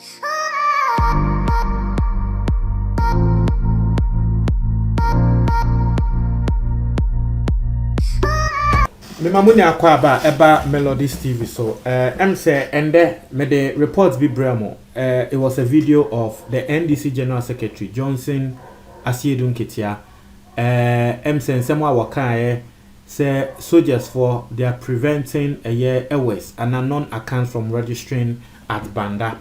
Me mamuni akwaba eba Melodies TV so say ende me the reports be bremo it was a video of the NDC General Secretary Johnson Asiedun Ketia say nsemo waka say soldiers for they are preventing a year aways and a non-account from registering at Banda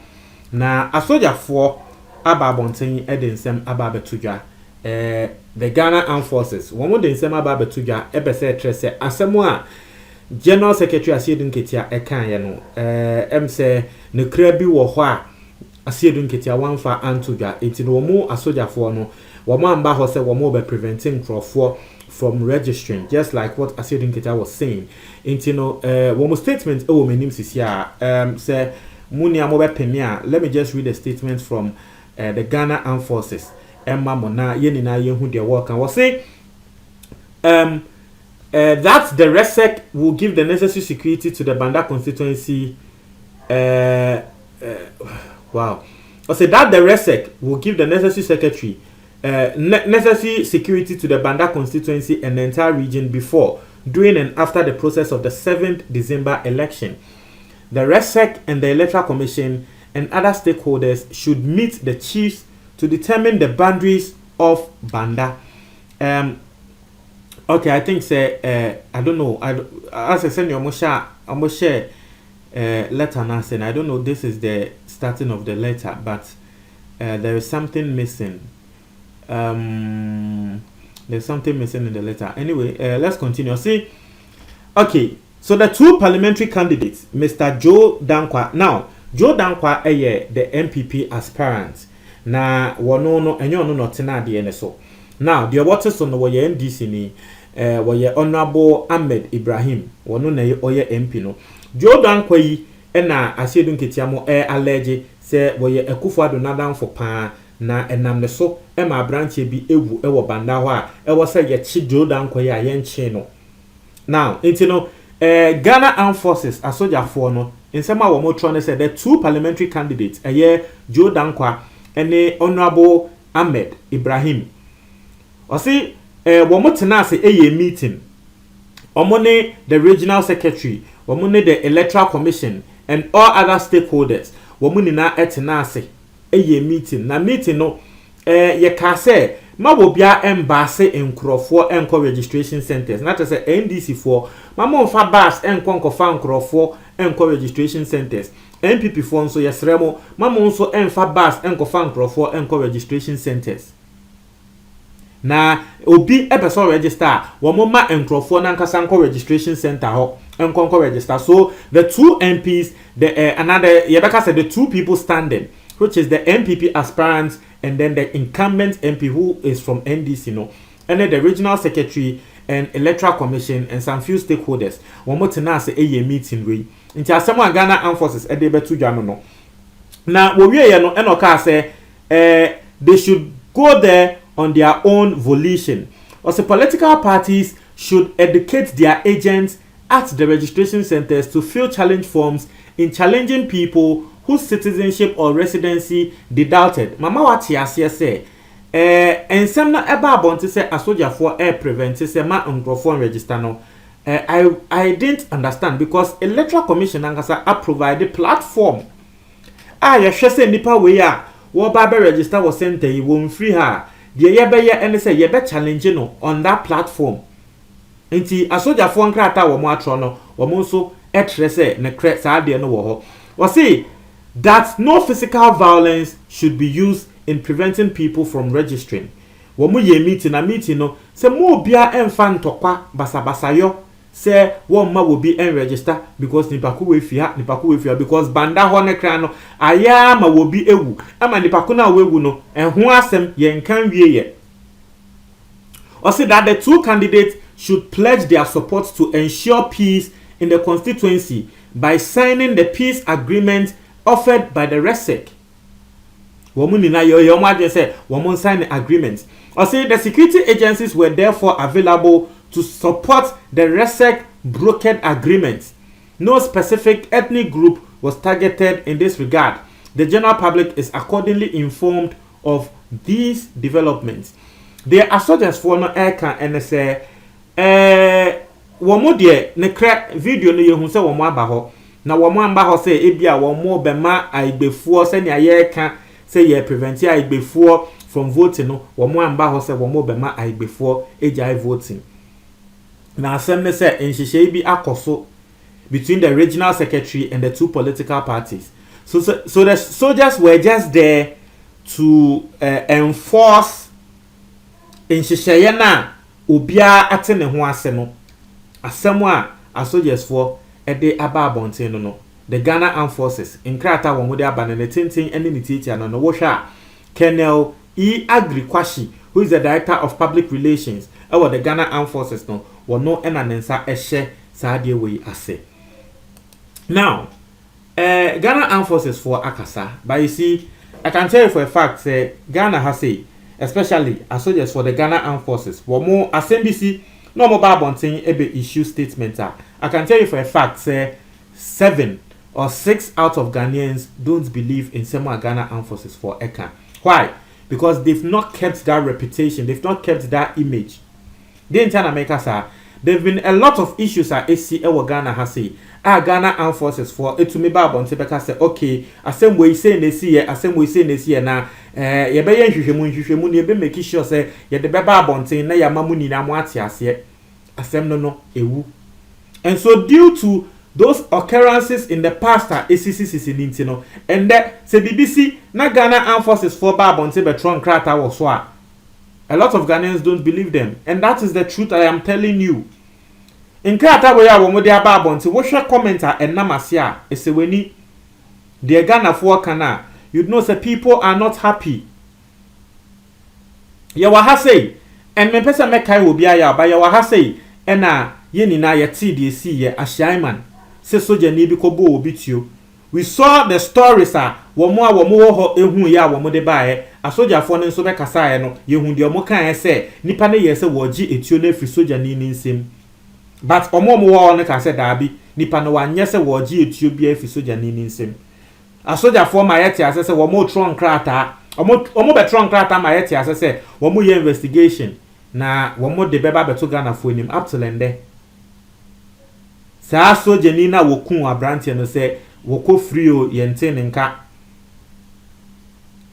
na a soldier for aba bonten edensem aba betudwa the Ghana Armed Forces one more than sema ba betudwa ebese trese asemo a General Secretary Asiedun Ketia ekan ye no say ne kra bi wo ho a Asiedun Ketia wanfa antudwa enti no mo asojafo no wo mo amba ho se wo mo be preventing crowd from registering just like what Asiedun Ketia was saying enti no wo mo statement e wo menim sisi a say muni amobe penia. Let me just read a statement from the Ghana Armed Forces. Emma Mona Yenina Yehu their work and was say that the RESEC will give the necessary security to the Banda constituency. Wow. I say that the RESEC will give the necessary secretary necessary security to the Banda constituency and the entire region before, during and after the process of the 7th December election. The RESEC and the Electoral Commission and other stakeholders should meet the chiefs to determine the boundaries of Banda. Okay, I think say I don't know. As I said, I'm gonna share letter now saying I don't know. This is the starting of the letter, but there is something missing. There's something missing in the letter. Anyway, let's continue. See, okay. So the two parliamentary candidates, Mr. Joe Dankwa. Now, Joe Dankwa the MPP aspirant. Na wono no enyo no tena de ne so. Now, the water so no woye NDC ni woye Honorable Ahmed Ibrahim. Wono na oye MP no. Joe Dankwa yi na Asiedun Ketia mo allege se woye Akufo-Addo nadanfo pa na enam ne so ma branch bi ewu wo Banda ho a wo se ye chi Joe Dankwa yi a ye nche no. Now, no Ghana Armed Forces asojafo no nsema wo mo tro ne say the two parliamentary candidates Joe Dankwa and Honorable Ahmed Ibrahim. O see wo mo tena ase meeting. Omone the regional secretary, omone the Electoral Commission and all other stakeholders. Wo mo nina etena ase meeting. Na meeting no ye ka say ma wo bia embassy enkrofo enko registration centers. Na to say NDC for mama fa bus enko fa enkrofo enko registration centers. MPP for nso yesremo mama nso enfa bus enko fa enkrofo enko registration centers. Na obi ebeso register wo mo ma enkrofo na nkasa enko registration center ho enko register. So the two MPs the another yebeka said the two people standing, which is the MPP aspirants and then the incumbent MP who is from NDC no, and then the regional secretary and Electoral Commission and some few stakeholders. One more tena say meeting we. Inti asemo Ghana Armed Forces e dey betu dwa no. Na wo wie ye no enoka say they should go there on their own volition. Also political parties should educate their agents at the registration centers to fill challenge forms in challenging people whose citizenship or residency they doubted. Mama wati ase say ensem na eba abonte say asojafo prevent say ma nkrofo register no. I didn't understand because Electoral Commission angasa provide the platform. You hwe say nipa we a wo ba be register wo center yi wo free ha. De ye be ye ene say ye be challenge no on that platform. Enti asojafo nkrata wo mo atro no wo mo nso etre say ne kre sa de no wo ho. We say that no physical violence should be used in preventing people from registering. Wo mo ye meeting no say mo bia emfa ntokwa basabasa yo say one ma will be register because nipaku we fia because Banda ho ne kra no aya ma will be ewu ama nipaku na wewu no ho asem ye nkan wie ye. Or say that the two candidates should pledge their support to ensure peace in the constituency by signing the peace agreement offered by the RESEC. Woman in your mother said, woman sign the agreement. Or say the security agencies were therefore available to support the RESEC brokered agreement. No specific ethnic group was targeted in this regard. the general public is accordingly informed of these developments. The soldiers for no aircan and say wɔn deɛ ne kra video no yehu sɛ wɔn aba hɔ na wɔn amba hɔ sɛ ebia wɔn bɛma aigbefoɔ sɛ nea yɛka sɛ yɛ prevent aigbefoɔ from voting no wɔn amba hɔ sɛ wɔn bɛma aigbefoɔ agya voting na asɛm ne sɛ nhyehyɛ bi akɔ so between the regional secretary and the two political parties. So the soldiers were just there to enforce nhyehyɛ na obia ate ne ho ase no asɛm a soldiers for ɛde aba abɔnten no the Ghana Armed Forces nkrata wɔn de aba ne tenten ɛne ne tiatia no wɔhwɛ a Colonel E. Agri Kwashi, who is the director of public relations ɛwɔ the Ghana Armed Forces no wɔno ɛna ne nsa ɛhyɛ saa deɛ wɔ yi ase. Now Ghana Armed Forces for akasa, but you see I can tell you for a fact say Ghana has say especially as soldiers for the Ghana Armed Forces for more SMBC no more babonting ebe issue statement. I can tell you for a fact say 7 or 6 out of Ghanaians don't believe in some Ghana Armed Forces for ECA. Why? Because they've not kept that reputation, they've not kept that image. The entire America sir, there've been a lot of issues at AC Ghana has say Ghana Armed Forces for it to me babonte because say okay, asem we say ne see asem we say ne see na ye be yen hwehwemu ne be make sure say ye de be babonte na ya mamu ni na mo ate ase asem no ewu. And so due to those occurrences in the past ACCC ninti no and that say BBC na Ghana Armed Forces for babonte betron krata wo so a lot of Ghanaians don't believe them, and that is the truth I am telling you. In krata we ya wo mo de aba abonte wo hwe commenter enamase a eseweni de Ghana for kana you'd know say people are not happy. Ya wa ha say and me pesa me kai wo bia ya ba ya wa ha say ena ye ni na ye ti de si ye ashaiman se soja ni bi ko bo obi tio. We saw the stories wo mo wo ho ehun ya wo mo de baaye asoja fo ne nso be kasa ye no ye hu de mo kan se nipa ne ye se wo gi etio na fri soja ni nsem. But omo wo no ka se daabi nipa no wanye se wo gi etio bia fri soja ni nsem. Asoja fo ma yete ase se wo mo tron krata omo be tron krata ma yete ase se wo mo ye investigation na wo mo de beba beto Ghana fo nim up to lende. Sa soja ni na wo kun abrante no se wo ko free o yente ne nka.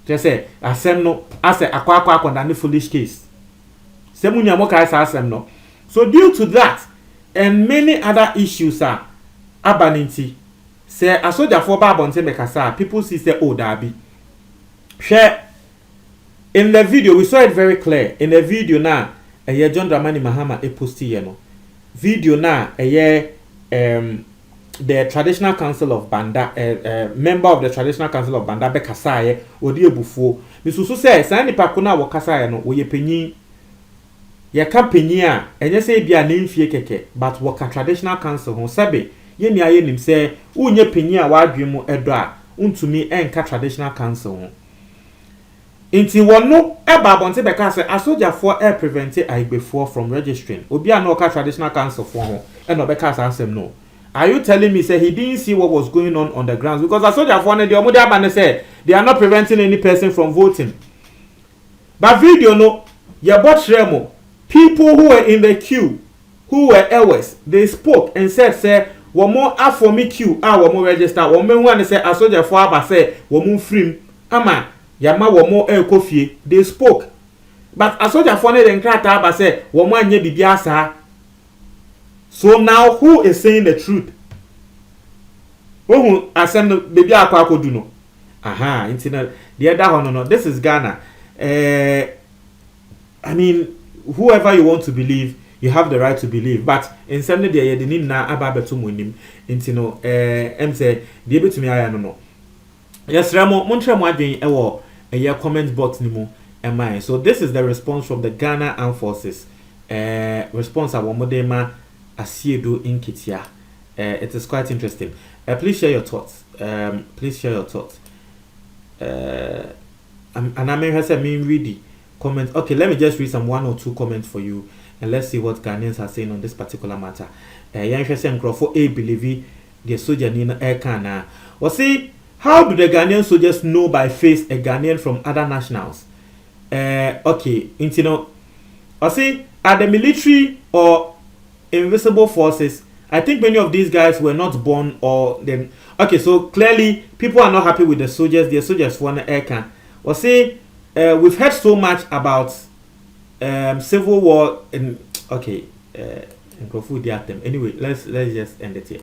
Say asem no ase akwa na foolish case. Semunya mo ka asem no. So due to that and many other issues abaninti say asoja for babonte mekasa people see say oh dabi. Share in the video we saw it very clear in the video na John Dramani Mahama posti ye no. Video na the traditional council of Banda member of the traditional council of Banda be kasaye odi ebufuo misusu say san nipa ko na wo kasaye no wo ye panyin ye ka panyin a enye say bia na mfie keke but wo ka traditional council ho sebe ye ni aye nim say unye panyin a wadwemu edo a untumi enka traditional council ho inti wono eba bonte be ka say asoja for air prevent aigbefuo from registering obi a no ka traditional council for ho e no be ka ansem no. Are you telling me say he didn't see what was going on the grounds? Because I saw that one the Omodia Bane said they are not preventing any person from voting. But video no, your bot remo, people who were in the queue, who were hours, they spoke and said, say, one more for me queue, one more register, one more one say, I saw the father say, one more free, ama, yama one more air coffee, they spoke. But I saw the phone and crata say, one more nye bibiasa. So now who is saying the truth? Who asem no baby akwa akodu no. Aha, internet the other one no. This is Ghana. I mean, whoever you want to believe, you have the right to believe. But in some day the nim na aba beto monim. Inti no em say the able to me aya no. Yes, Ramo, montre mo adwen ewo eye comment box ni mu emai. So this is the response from the Ghana Armed Forces. Response awomodema Asiedo in Kitia. It is quite interesting. Please share your thoughts. Please share your thoughts. And I may have said me read comments. Okay, let me just read some 1 or 2 comments for you, and let's see what Ghanaians are saying on this particular matter. Yan Shasem Crawford A believe the soldier Nina Ekana. Well, see, How do the Ghanaian soldiers know by face a Ghanaian from other nationals? Okay, you know, I see, are the military or invisible forces? I think many of these guys were not born or then. Okay, so clearly people are not happy with the soldiers. The soldiers want air can. Or say, we've heard so much about civil war. And okay, anyway, let's just end it here.